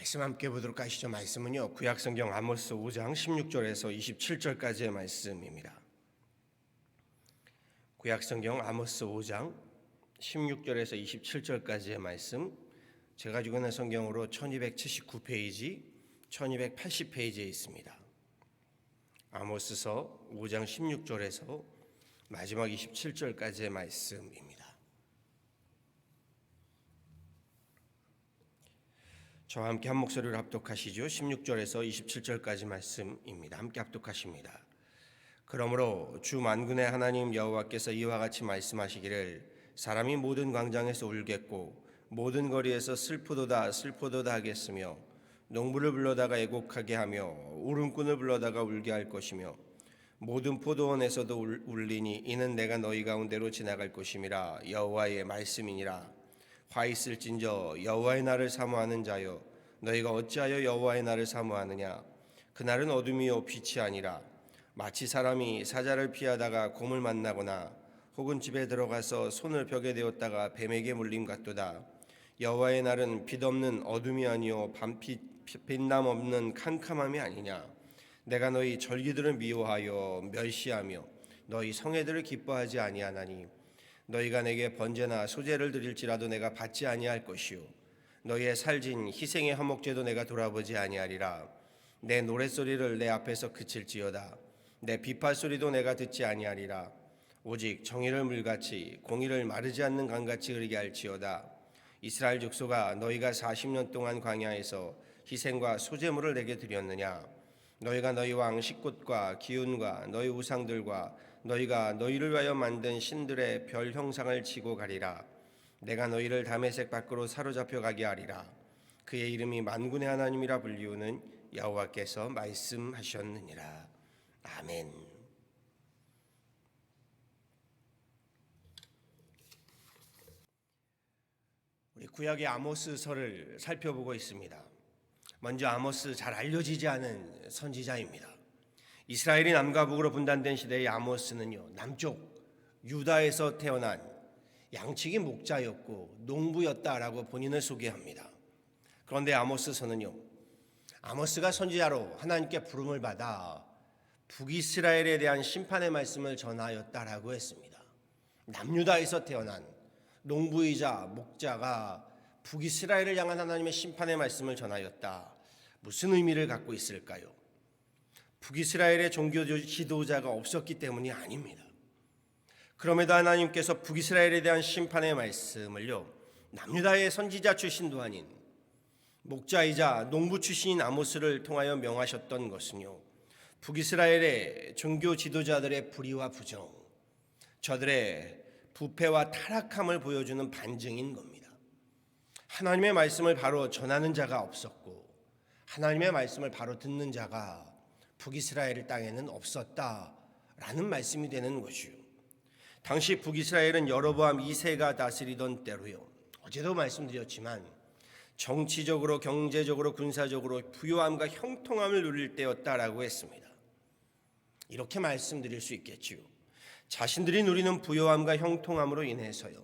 말씀 함께 보도록 하시죠. 말씀은요, 구약성경 아모스 5장 16절에서 27절까지의 말씀입니다. 구약성경 아모스 5장 16절에서 27절까지의 말씀, 제가 가지고 있는 성경으로 1279페이지, 1280페이지에 있습니다. 아모스서 5장 16절에서 마지막 27절까지의 말씀입니다. 저와 함께 한 목소리로 합독하시죠. 16절에서 27절까지 말씀입니다. 함께 합독하십니다. 그러므로 주 만군의 하나님 여호와께서 이와 같이 말씀하시기를 사람이 모든 광장에서 울겠고 모든 거리에서 슬프도다 슬프도다 하겠으며 농부를 불러다가 애곡하게 하며 울음꾼을 불러다가 울게 할 것이며 모든 포도원에서도 울리니 이는 내가 너희 가운데로 지나갈 것임이라 여호와의 말씀이니라. 화 있을진저 여호와의 날을 사모하는 자여 너희가 어찌하여 여호와의 날을 사모하느냐. 그날은 어둠이요 빛이 아니라 마치 사람이 사자를 피하다가 곰을 만나거나 혹은 집에 들어가서 손을 벽에 대었다가 뱀에게 물림 같도다. 여호와의 날은 빛 없는 어둠이 아니요 빛남 없는 캄캄함이 아니냐. 내가 너희 절기들을 미워하여 멸시하며 너희 성회들을 기뻐하지 아니하나니 너희가 내게 번제나 소제를 드릴지라도 내가 받지 아니할 것이요 너희의 살진 희생의 화목제도 내가 돌아보지 아니하리라. 내 노랫소리를 내 앞에서 그칠지어다. 내 비팔소리도 내가 듣지 아니하리라. 오직 정의를 물같이 공의를 마르지 않는 강같이 흐르게 할지어다. 이스라엘 족속아, 너희가 40년 동안 광야에서 희생과 소제물을 내게 드렸느냐. 너희가 너희 왕 식굿과 기운과 너희 우상들과 너희가 너희를 위하여 만든 신들의 별 형상을 치고 가리라. 내가 너희를 다메섹 밖으로 사로잡혀 가게 하리라. 그의 이름이 만군의 하나님이라 불리우는 여호와께서 말씀하셨느니라. 아멘. 우리 구약의 아모스서를 살펴보고 있습니다. 먼저 아모스, 잘 알려지지 않은 선지자입니다. 이스라엘이 남과 북으로 분단된 시대의 아모스는요, 남쪽 유다에서 태어난 양치기 목자였고 농부였다라고 본인을 소개합니다. 그런데 아모스서는요, 아모스가 선지자로 하나님께 부름을 받아 북이스라엘에 대한 심판의 말씀을 전하였다라고 했습니다. 남유다에서 태어난 농부이자 목자가 북이스라엘을 향한 하나님의 심판의 말씀을 전하였다. 무슨 의미를 갖고 있을까요? 북이스라엘의 종교 지도자가 없었기 때문이 아닙니다. 그럼에도 하나님께서 북이스라엘에 대한 심판의 말씀을요, 남유다의 선지자 출신도 아닌 목자이자 농부 출신인 아모스를 통하여 명하셨던 것은요, 북이스라엘의 종교 지도자들의 불의와 부정, 저들의 부패와 타락함을 보여주는 반증인 겁니다. 하나님의 말씀을 바로 전하는 자가 없었고 하나님의 말씀을 바로 듣는 자가 북이스라엘 땅에는 없었다라는 말씀이 되는 것이요. 당시 북이스라엘은 여로보암 2세가 다스리던 때로요, 어제도 말씀드렸지만 정치적으로 경제적으로 군사적으로 부요함과 형통함을 누릴 때였다라고 했습니다. 이렇게 말씀드릴 수 있겠지요. 자신들이 누리는 부요함과 형통함으로 인해서요,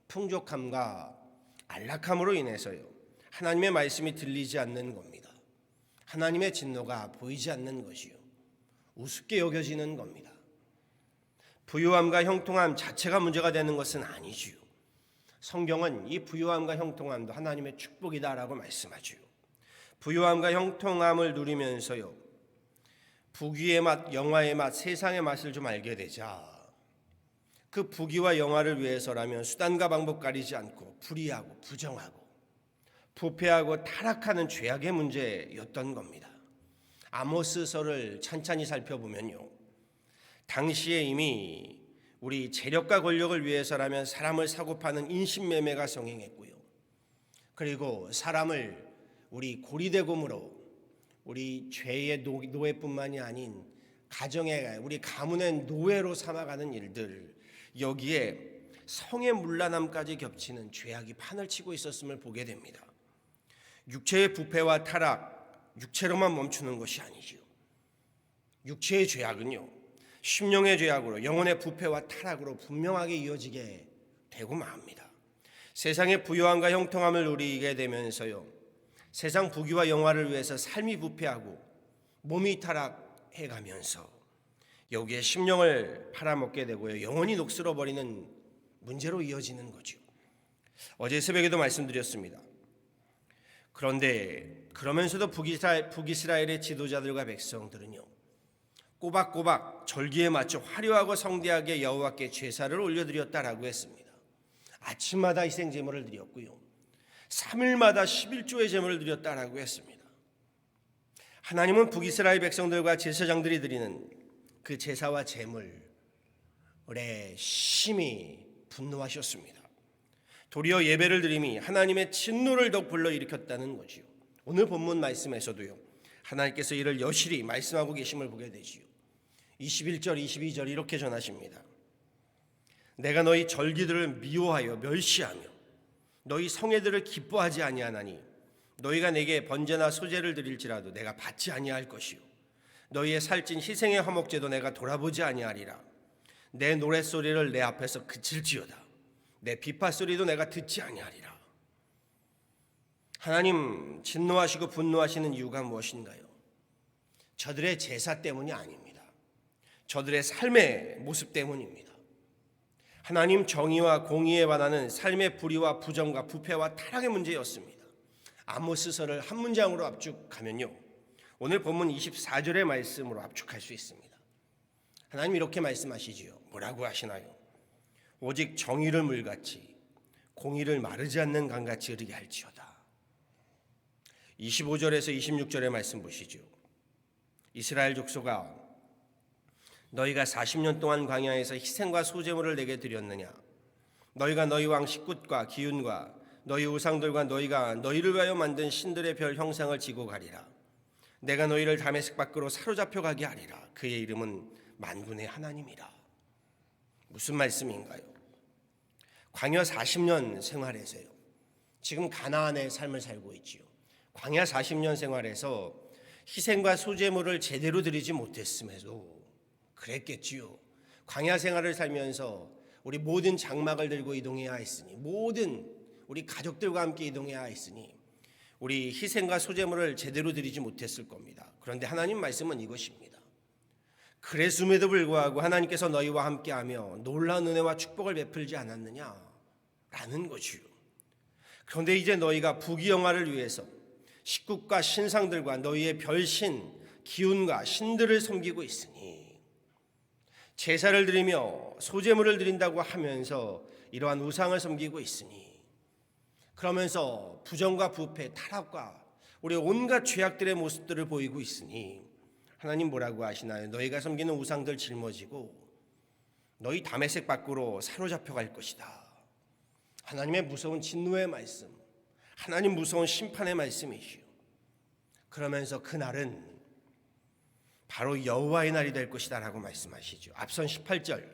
풍족함과 안락함으로 인해서요, 하나님의 말씀이 들리지 않는 겁니다. 하나님의 진노가 보이지 않는 것이요, 우습게 여겨지는 겁니다. 부요함과 형통함 자체가 문제가 되는 것은 아니지요. 성경은 이 부요함과 형통함도 하나님의 축복이다라고 말씀하지요. 부요함과 형통함을 누리면서요, 부귀의 맛, 영화의 맛, 세상의 맛을 좀 알게 되자 그 부귀와 영화를 위해서라면 수단과 방법 가리지 않고 불의하고 부정하고 부패하고 타락하는 죄악의 문제였던 겁니다. 아모스서를 찬찬히 살펴보면요, 당시에 이미 우리 재력과 권력을 위해서라면 사람을 사고파는 인신매매가 성행했고요, 그리고 사람을 우리 고리대금으로 우리 죄의 노예뿐만이 아닌 가정의 우리 가문의 노예로 삼아가는 일들, 여기에 성의 문란함까지 겹치는 죄악이 판을 치고 있었음을 보게 됩니다. 육체의 부패와 타락, 육체로만 멈추는 것이 아니지요. 육체의 죄악은요, 심령의 죄악으로 영혼의 부패와 타락으로 분명하게 이어지게 되고 맙니다. 세상의 부요함과 형통함을 누리게 되면서요, 세상 부귀와 영화를 위해서 삶이 부패하고 몸이 타락해가면서 여기에 심령을 팔아먹게 되고요, 영원히 녹슬어 버리는 문제로 이어지는 거죠. 어제 새벽에도 말씀드렸습니다. 그런데 그러면서도 북이스라엘의 지도자들과 백성들은요, 꼬박꼬박 절기에 맞춰 화려하고 성대하게 여호와께 제사를 올려드렸다라고 했습니다. 아침마다 희생제물을 드렸고요, 3일마다 11조의 제물을 드렸다라고 했습니다. 하나님은 북이스라엘 백성들과 제사장들이 드리는 그 제사와 제물에 심히 분노하셨습니다. 도리어 예배를 드림이 하나님의 진노를 더욱 불러일으켰다는 거지요. 오늘 본문 말씀에서도요, 하나님께서 이를 여실히 말씀하고 계심을 보게 되지요. 21절 22절 이렇게 전하십니다. 내가 너희 절기들을 미워하여 멸시하며 너희 성회들을 기뻐하지 아니하나니 너희가 내게 번제나 소제를 드릴지라도 내가 받지 아니할 것이요 너희의 살찐 희생의 화목제도 내가 돌아보지 아니하리라. 내 노랫소리를 내 앞에서 그칠지어다. 내 비파소리도 내가 듣지 아니하리라. 하나님 진노하시고 분노하시는 이유가 무엇인가요? 저들의 제사 때문이 아닙니다. 저들의 삶의 모습 때문입니다. 하나님 정의와 공의에 반하는 삶의 불의와 부정과 부패와 타락의 문제였습니다. 아모스서를 한 문장으로 압축하면요, 오늘 본문 24절의 말씀으로 압축할 수 있습니다. 하나님 이렇게 말씀하시지요. 뭐라고 하시나요? 오직 정의를 물같이 공의를 마르지 않는 강같이 흐르게 할지어다. 25절에서 26절의 말씀 보시죠. 이스라엘 족속아, 너희가 40년 동안 광야에서 희생과 소제물을 내게 드렸느냐? 너희가 너희 왕 식굿과 기운과 너희 우상들과 너희가 너희를 위하여 만든 신들의 별 형상을 지고 가리라. 내가 너희를 다메섹 밖으로 사로잡혀 가게 하리라. 그의 이름은 만군의 하나님이라. 무슨 말씀인가요? 광야 40년 생활에서요, 지금 가나안의 삶을 살고 있지요. 광야 40년 생활에서 희생과 소제물을 제대로 드리지 못했음에도 그랬겠지요. 광야 생활을 살면서 우리 모든 장막을 들고 이동해야 했으니, 모든 우리 가족들과 함께 이동해야 했으니 우리 희생과 소제물을 제대로 드리지 못했을 겁니다. 그런데 하나님 말씀은 이것입니다. 그랬음에도 불구하고 하나님께서 너희와 함께하며 놀라운 은혜와 축복을 베풀지 않았느냐라는 것이요. 그런데 이제 너희가 부귀영화를 위해서 식국과 신상들과 너희의 별신 기운과 신들을 섬기고 있으니, 제사를 드리며 소제물을 드린다고 하면서 이러한 우상을 섬기고 있으니, 그러면서 부정과 부패, 타락과 우리 온갖 죄악들의 모습들을 보이고 있으니 하나님 뭐라고 하시나요? 너희가 섬기는 우상들 짊어지고 너희 다메섹 밖으로 사로잡혀 갈 것이다. 하나님의 무서운 진노의 말씀, 하나님 무서운 심판의 말씀이시오. 그러면서 그날은 바로 여호와의 날이 될 것이다 라고 말씀하시죠. 앞선 18절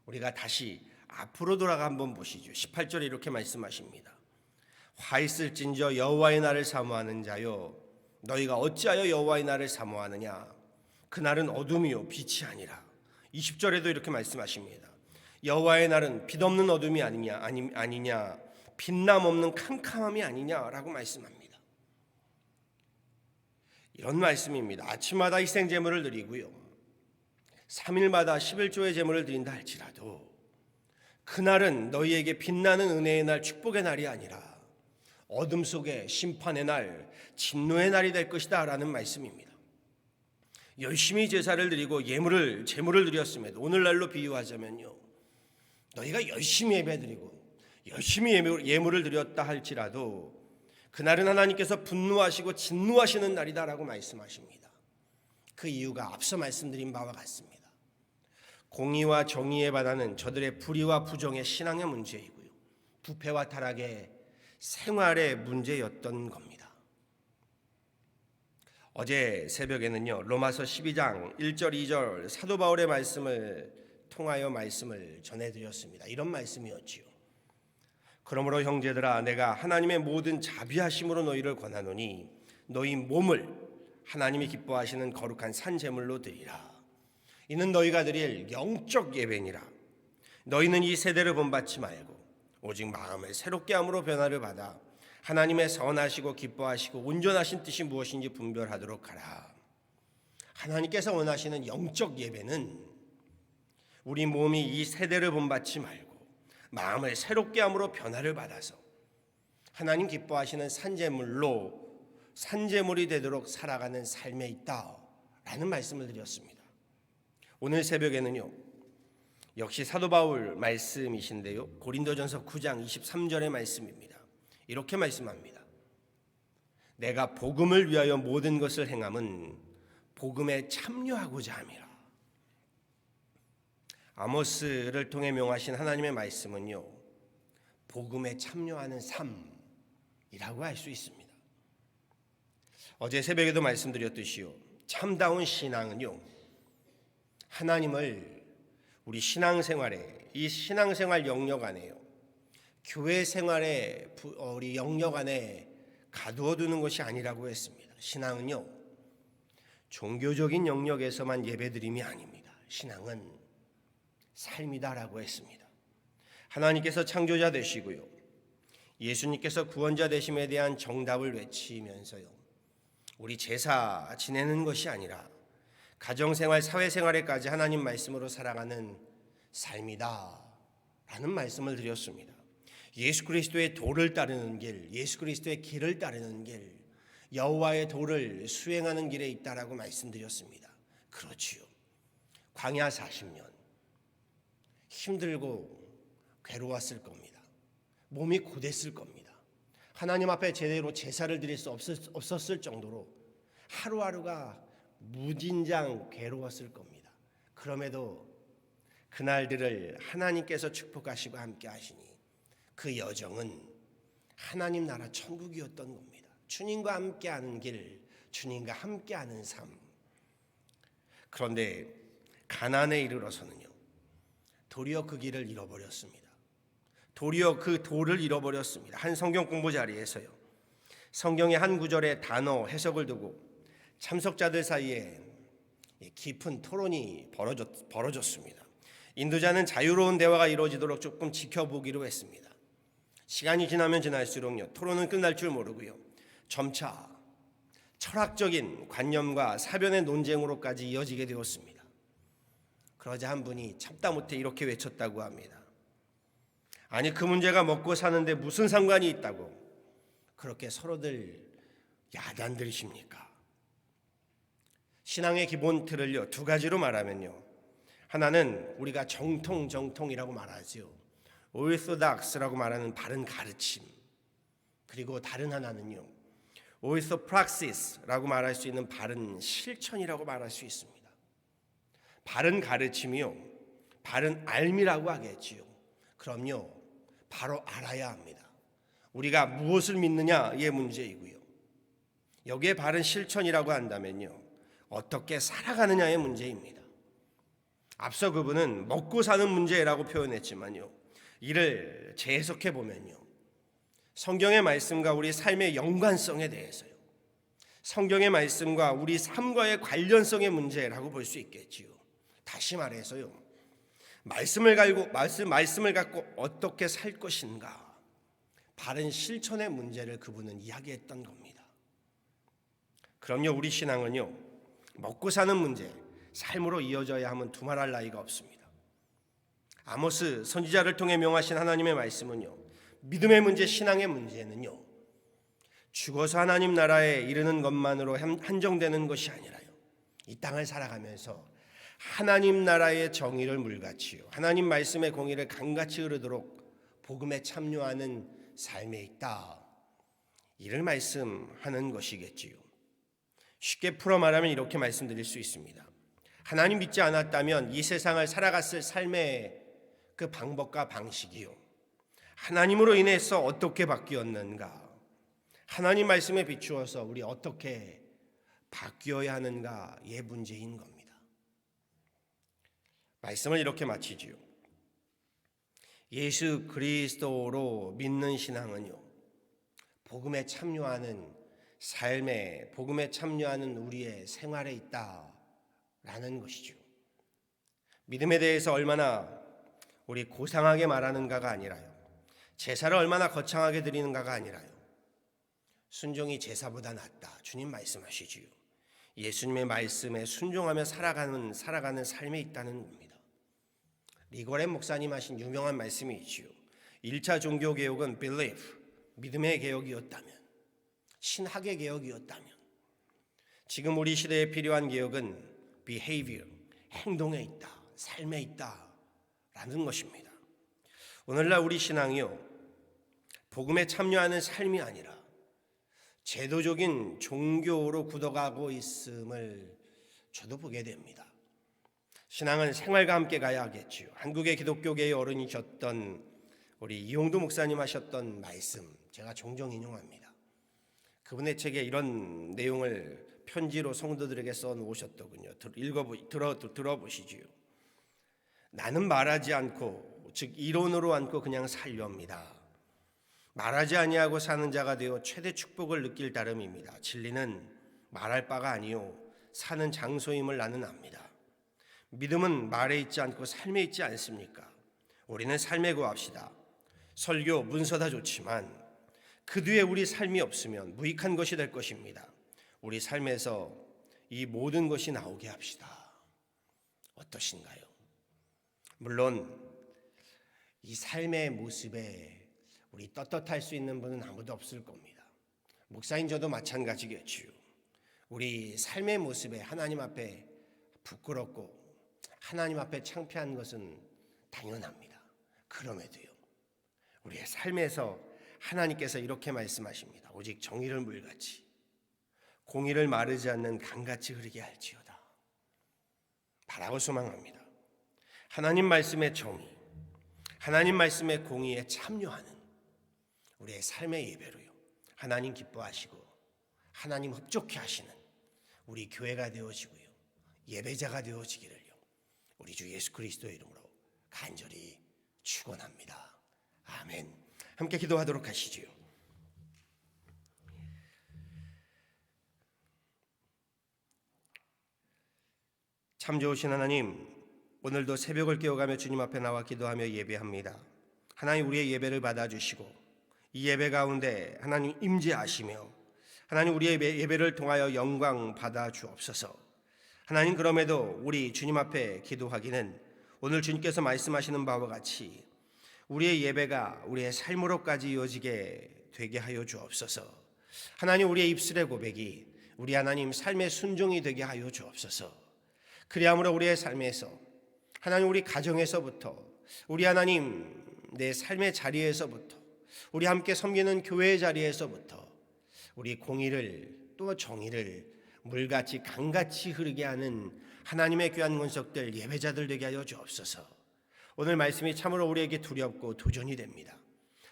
우리가 다시 앞으로 돌아가 한번 보시죠. 18절에 이렇게 말씀하십니다. 화 있을진저 여호와의 날을 사모하는 자여, 너희가 어찌하여 여호와의 날을 사모하느냐? 그날은 어둠이요 빛이 아니라. 20절에도 이렇게 말씀하십니다. 여호와의 날은 빛없는 어둠이 아니냐, 빛남 없는 캄캄함이 아니냐라고 말씀합니다. 이런 말씀입니다. 아침마다 희생제물을 드리고요, 3일마다 11조의 제물을 드린다 할지라도 그날은 너희에게 빛나는 은혜의 날, 축복의 날이 아니라 어둠 속에 심판의 날, 진노의 날이 될 것이다 라는 말씀입니다. 열심히 제사를 드리고 제물을 드렸음에도, 오늘날로 비유하자면요, 너희가 열심히 예배드리고 열심히 예물을 드렸다 할지라도 그날은 하나님께서 분노하시고 진노하시는 날이다 라고 말씀하십니다. 그 이유가 앞서 말씀드린 바와 같습니다. 공의와 정의에 반하는 저들의 불의와 부정의 신앙의 문제이고요, 부패와 타락의 생활의 문제였던 겁니다. 어제 새벽에는요, 로마서 12장 1절 2절 사도 바울의 말씀을 통하여 말씀을 전해드렸습니다. 이런 말씀이었지요. 그러므로 형제들아, 내가 하나님의 모든 자비하심으로 너희를 권하노니 너희 몸을 하나님이 기뻐하시는 거룩한 산 제물로 드리라. 이는 너희가 드릴 영적 예배니라. 너희는 이 세대를 본받지 말고 오직 마음을 새롭게 함으로 변화를 받아 하나님의 선하시고 기뻐하시고 온전하신 뜻이 무엇인지 분별하도록 하라. 하나님께서 원하시는 영적 예배는 우리 몸이 이 세대를 본받지 말고 마음을 새롭게 함으로 변화를 받아서 하나님 기뻐하시는 산제물이 되도록 살아가는 삶에 있다라는 말씀을 드렸습니다. 오늘 새벽에는요, 역시 사도 바울 말씀이신데요, 고린도전서 9장 23절의 말씀입니다. 이렇게 말씀합니다. 내가 복음을 위하여 모든 것을 행함은 복음에 참여하고자 함이라. 아모스를 통해 명하신 하나님의 말씀은요, 복음에 참여하는 삶이라고 할 수 있습니다. 어제 새벽에도 말씀드렸듯이요, 참다운 신앙은요, 하나님을 우리 신앙생활에, 이 신앙생활 영역 안에요, 교회 생활의 우리 영역 안에 가두어 두는 것이 아니라고 했습니다. 신앙은요, 종교적인 영역에서만 예배드림이 아닙니다. 신앙은 삶이다라고 했습니다. 하나님께서 창조자 되시고요, 예수님께서 구원자 되심에 대한 정답을 외치면서요, 우리 제사 지내는 것이 아니라 가정생활, 사회생활에까지 하나님 말씀으로 살아가는 삶이다 라는 말씀을 드렸습니다. 예수 그리스도의 도를 따르는 길, 예수 그리스도의 길을 따르는 길, 여호와의 도를 수행하는 길에 있다라고 말씀드렸습니다. 그렇지요. 광야 40년 힘들고 괴로웠을 겁니다. 몸이 고됐을 겁니다. 하나님 앞에 제대로 제사를 드릴 수 없었을 정도로 하루하루가 무진장 괴로웠을 겁니다. 그럼에도 그날들을 하나님께서 축복하시고 함께 하시니 그 여정은 하나님 나라 천국이었던 겁니다. 주님과 함께하는 길, 주님과 함께하는 삶. 그런데 가나안에 이르러서는요, 도리어 그 길을 잃어버렸습니다. 도리어 그 도를 잃어버렸습니다. 한 성경 공부 자리에서요, 성경의 한 구절의 단어 해석을 두고 참석자들 사이에 깊은 토론이 벌어졌습니다. 인도자는 자유로운 대화가 이루어지도록 조금 지켜보기로 했습니다. 시간이 지나면 지날수록요, 토론은 끝날 줄 모르고요, 점차 철학적인 관념과 사변의 논쟁으로까지 이어지게 되었습니다. 그러자 한 분이 참다 못해 이렇게 외쳤다고 합니다. 아니, 그 문제가 먹고 사는데 무슨 상관이 있다고 그렇게 서로들 야단들이십니까? 신앙의 기본 틀을요, 두 가지로 말하면요, 하나는 우리가 정통이라고 말하죠. orthodox라고 말하는 바른 가르침. 그리고 다른 하나는요, orthopraxis라고 말할 수 있는 바른 실천이라고 말할 수 있습니다. 바른 가르침이요, 바른 알미라고 하겠지요. 그럼요, 바로 알아야 합니다. 우리가 무엇을 믿느냐의 문제이고요, 여기에 바른 실천이라고 한다면요, 어떻게 살아가느냐의 문제입니다. 앞서 그분은 먹고 사는 문제라고 표현했지만요, 이를 재해석해 보면요, 성경의 말씀과 우리 삶의 연관성에 대해서요, 성경의 말씀과 우리 삶과의 관련성의 문제라고 볼 수 있겠지요. 다시 말해서요, 말씀을 갖고 어떻게 살 것인가, 바른 실천의 문제를 그분은 이야기했던 겁니다. 그럼요, 우리 신앙은요, 먹고 사는 문제, 삶으로 이어져야 하면 두말할 나위가 없습니다. 아모스 선지자를 통해 명하신 하나님의 말씀은요, 믿음의 문제, 신앙의 문제는요, 죽어서 하나님 나라에 이르는 것만으로 한정되는 것이 아니라요, 이 땅을 살아가면서 하나님 나라의 정의를 물같이요, 하나님 말씀의 공의를 강같이 흐르도록 복음에 참여하는 삶에 있다, 이를 말씀하는 것이겠지요. 쉽게 풀어 말하면 이렇게 말씀드릴 수 있습니다. 하나님 믿지 않았다면 이 세상을 살아갔을 삶의 그 방법과 방식이요, 하나님으로 인해서 어떻게 바뀌었는가, 하나님 말씀에 비추어서 우리 어떻게 바뀌어야 하는가의 문제인 겁니다. 말씀을 이렇게 마치지요. 예수 그리스도로 믿는 신앙은요, 복음에 참여하는 삶에, 복음에 참여하는 우리의 생활에 있다라는 것이죠. 믿음에 대해서 얼마나 우리 고상하게 말하는가가 아니라요, 제사를 얼마나 거창하게 드리는가가 아니라요, 순종이 제사보다 낫다. 주님 말씀하시지요. 예수님의 말씀에 순종하며 살아가는 삶에 있다는 겁니다. 리거렌 목사님 하신 유명한 말씀이 있지요. 1차 종교개혁은 belief, 믿음의 개혁이었다면, 신학의 개혁이었다면, 지금 우리 시대에 필요한 개혁은 behavior, 행동에 있다, 삶에 있다라는 것입니다. 오늘날 우리 신앙이요, 복음에 참여하는 삶이 아니라 제도적인 종교로 굳어가고 있음을 저도 보게 됩니다. 신앙은 생활과 함께 가야 하겠지요. 한국의 기독교계의 어른이셨던 우리 이용두 목사님 하셨던 말씀 제가 종종 인용합니다. 그분의 책에 이런 내용을 편지로 성도들에게 써놓으셨더군요. 들어보시지요. 나는 말하지 않고, 즉 이론으로 않고 그냥 살렵니다. 말하지 아니하고 사는 자가 되어 최대 축복을 느낄 따름입니다. 진리는 말할 바가 아니요 사는 장소임을 나는 압니다. 믿음은 말에 있지 않고 삶에 있지 않습니까? 우리는 삶에 구합시다. 설교, 문서 다 좋지만 그 뒤에 우리 삶이 없으면 무익한 것이 될 것입니다. 우리 삶에서 이 모든 것이 나오게 합시다. 어떠신가요? 물론 이 삶의 모습에 우리 떳떳할 수 있는 분은 아무도 없을 겁니다. 목사인 저도 마찬가지겠지요. 우리 삶의 모습에 하나님 앞에 부끄럽고 하나님 앞에 창피한 것은 당연합니다. 그럼에도요, 우리의 삶에서 하나님께서 이렇게 말씀하십니다. 오직 정의를 물같이 공의를 마르지 않는 강같이 흐르게 할지어다. 바라고 소망합니다. 하나님 말씀의 정의, 하나님 말씀의 공의에 참여하는 우리의 삶의 예배로요, 하나님 기뻐하시고 하나님 흡족해 하시는 우리 교회가 되어지고요, 예배자가 되어지기를요, 우리 주 예수 그리스도의 이름으로 간절히 축원합니다. 아멘. 함께 기도하도록 하시지요. 참 좋으신 하나님, 오늘도 새벽을 깨어가며 주님 앞에 나와 기도하며 예배합니다. 하나님, 우리의 예배를 받아주시고 이 예배 가운데 하나님 임재하시며 하나님 우리의 예배를 통하여 영광 받아 주옵소서. 하나님, 그럼에도 우리 주님 앞에 기도하기는 오늘 주님께서 말씀하시는 바와 같이 우리의 예배가 우리의 삶으로까지 이어지게 되게 하여 주옵소서. 하나님, 우리의 입술의 고백이 우리 하나님 삶의 순종이 되게 하여 주옵소서. 그리함으로 우리의 삶에서 하나님, 우리 가정에서부터 우리 하나님 내 삶의 자리에서부터 우리 함께 섬기는 교회의 자리에서부터 우리 공의를 또 정의를 물같이 강같이 흐르게 하는 하나님의 귀한 권속들 예배자들 되게 하여 주옵소서. 오늘 말씀이 참으로 우리에게 두렵고 도전이 됩니다.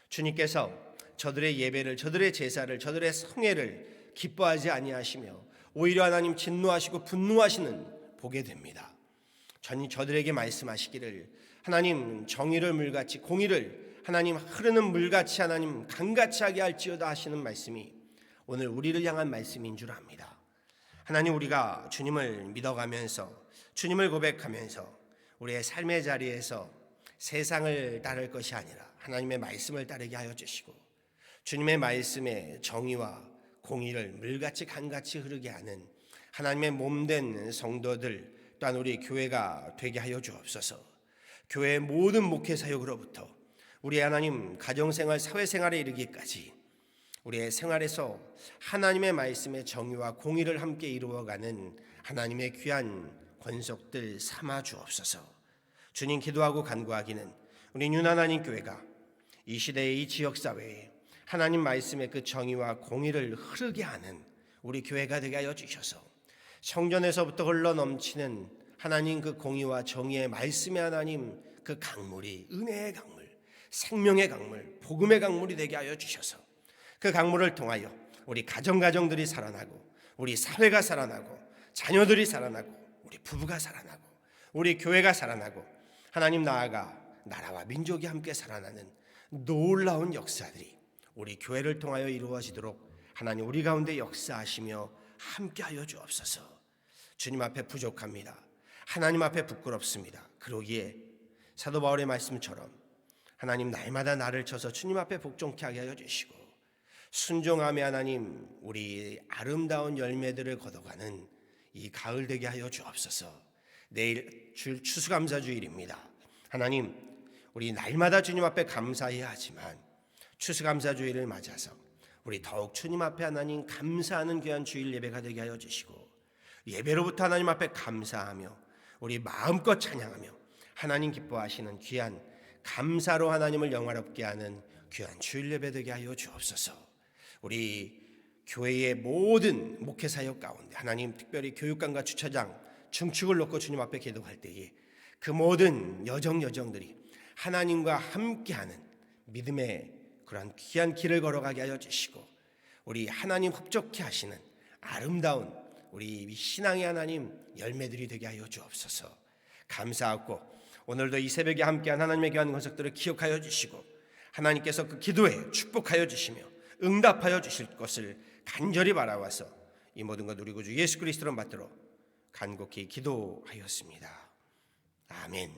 주님께서 저들의 예배를, 저들의 제사를, 저들의 성회를 기뻐하지 아니하시며 오히려 하나님 진노하시고 분노하시는 보게 됩니다. 저들에게 말씀하시기를 하나님 정의를 물같이 공의를 하나님 흐르는 물같이 하나님 강같이 하게 할지어다 하시는 말씀이 오늘 우리를 향한 말씀인 줄 압니다. 하나님, 우리가 주님을 믿어가면서 주님을 고백하면서 우리의 삶의 자리에서 세상을 따를 것이 아니라 하나님의 말씀을 따르게 하여 주시고 주님의 말씀에 정의와 공의를 물같이 강같이 흐르게 하는 하나님의 몸된 성도들 또한 우리 교회가 되게 하여 주옵소서. 교회의 모든 목회 사역으로부터 우리 하나님 가정생활, 사회생활에 이르기까지 우리의 생활에서 하나님의 말씀의 정의와 공의를 함께 이루어가는 하나님의 귀한 권속들 삼아 주옵소서. 주님, 기도하고 간구하기는 우리 윤하나님 교회가 이 시대의 이 지역사회에 하나님 말씀의 그 정의와 공의를 흐르게 하는 우리 교회가 되게 하여 주셔서 성전에서부터 흘러넘치는 하나님 그 공의와 정의의 말씀의 하나님 그 강물이 은혜의 강물, 생명의 강물, 복음의 강물이 되게 하여 주셔서 그 강물을 통하여 우리 가정들이 살아나고 우리 사회가 살아나고 자녀들이 살아나고 우리 부부가 살아나고 우리 교회가 살아나고 하나님 나아가 나라와 민족이 함께 살아나는 놀라운 역사들이 우리 교회를 통하여 이루어지도록 하나님 우리 가운데 역사하시며 함께하여 주옵소서. 주님 앞에 부족합니다. 하나님 앞에 부끄럽습니다. 그러기에 사도 바울의 말씀처럼 하나님 날마다 나를 쳐서 주님 앞에 복종케 하게 하여 주시고 순종함의 하나님, 우리 아름다운 열매들을 거둬가는 이 가을 되게 하여 주옵소서. 내일 추수감사주일입니다. 하나님, 우리 날마다 주님 앞에 감사해야 하지만 추수감사주일을 맞아서 우리 더욱 주님 앞에 하나님 감사하는 귀한 주일 예배가 되게 하여 주시고, 예배로부터 하나님 앞에 감사하며 우리 마음껏 찬양하며 하나님 기뻐하시는 귀한 감사로 하나님을 영화롭게 하는 귀한 주일 예배 되게 하여 주옵소서. 우리 교회의 모든 목회사역 가운데 하나님, 특별히 교육관과 주차장 중축을 놓고 주님 앞에 기도할 때에 그 모든 여정들이 하나님과 함께하는 믿음의 그러한 귀한 길을 걸어가게 하여 주시고, 우리 하나님 흡족해 하시는 아름다운 우리 신앙의 하나님 열매들이 되게 하여 주옵소서. 감사하고 오늘도 이 새벽에 함께한 하나님의 귀한 권속들을 기억하여 주시고, 하나님께서 그 기도에 축복하여 주시며 응답하여 주실 것을 간절히 바라와서 이 모든 것 우리 구주 예수 그리스도로 받들어 간곡히 기도하였습니다. 아멘.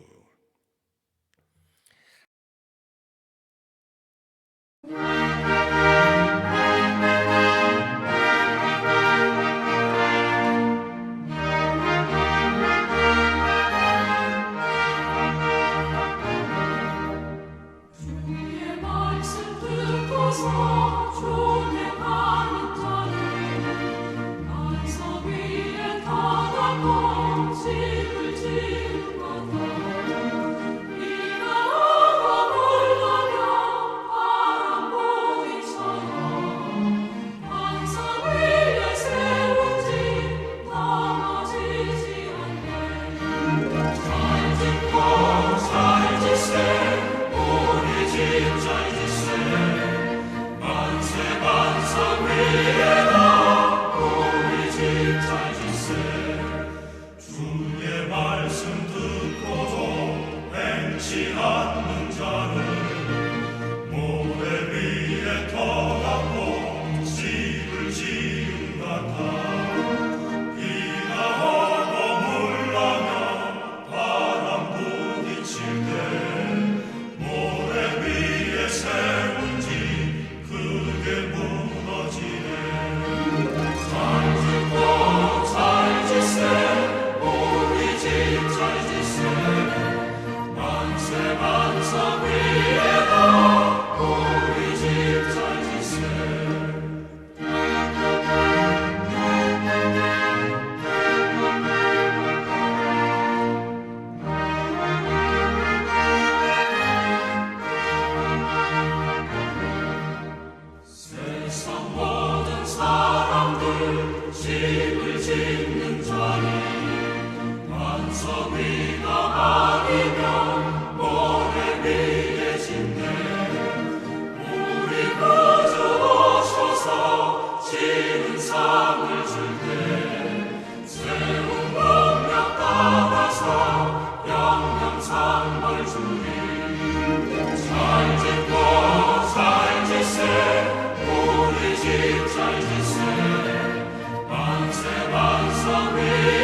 만세 만상 위